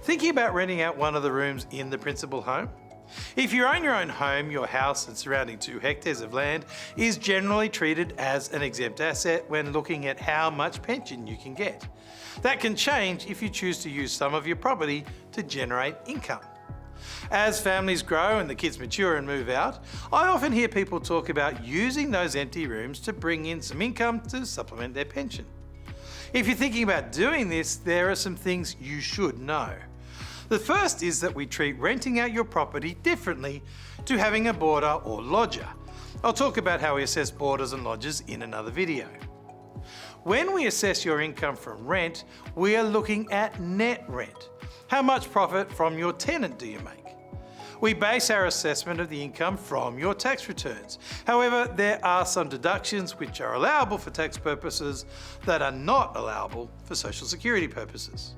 Thinking about renting out one of the rooms in the principal home? If you own your own home, your house and surrounding 2 hectares of land is generally treated as an exempt asset when looking at how much pension you can get. That can change if you choose to use some of your property to generate income. As families grow and the kids mature and move out, I often hear people talk about using those empty rooms to bring in some income to supplement their pension. If you're thinking about doing this, there are some things you should know. The first is that we treat renting out your property differently to having a boarder or lodger. I'll talk about how we assess boarders and lodgers in another video. When we assess your income from rent, we are looking at net rent. How much profit from your tenant do you make? We base our assessment of the income from your tax returns. However, there are some deductions which are allowable for tax purposes that are not allowable for Social Security purposes.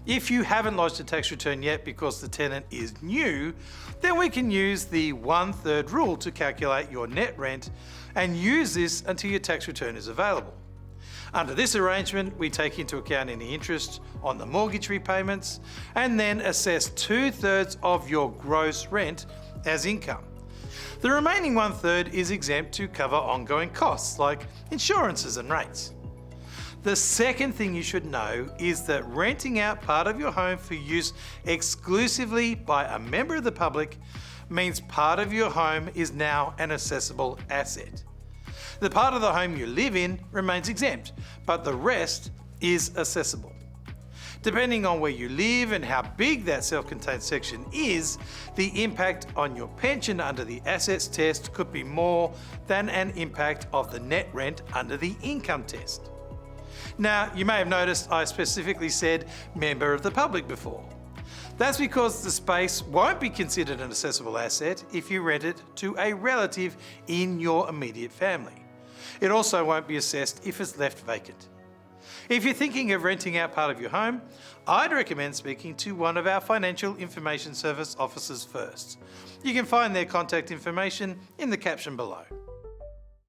If you haven't lodged a tax return yet because the tenant is new, then we can use the 1/3 rule to calculate your net rent and use this until your tax return is available. Under this arrangement, we take into account any interest on the mortgage repayments and then assess 2/3 of your gross rent as income. The remaining 1/3 is exempt to cover ongoing costs like insurances and rates. The second thing you should know is that renting out part of your home for use exclusively by a member of the public means part of your home is now an assessable asset. The part of the home you live in remains exempt, but the rest is assessable. Depending on where you live and how big that self-contained section is, the impact on your pension under the assets test could be more than an impact of the net rent under the income test. Now, you may have noticed I specifically said member of the public before. That's because the space won't be considered an assessable asset if you rent it to a relative in your immediate family. It also won't be assessed if it's left vacant. If you're thinking of renting out part of your home, I'd recommend speaking to one of our Financial Information Service officers first. You can find their contact information in the caption below.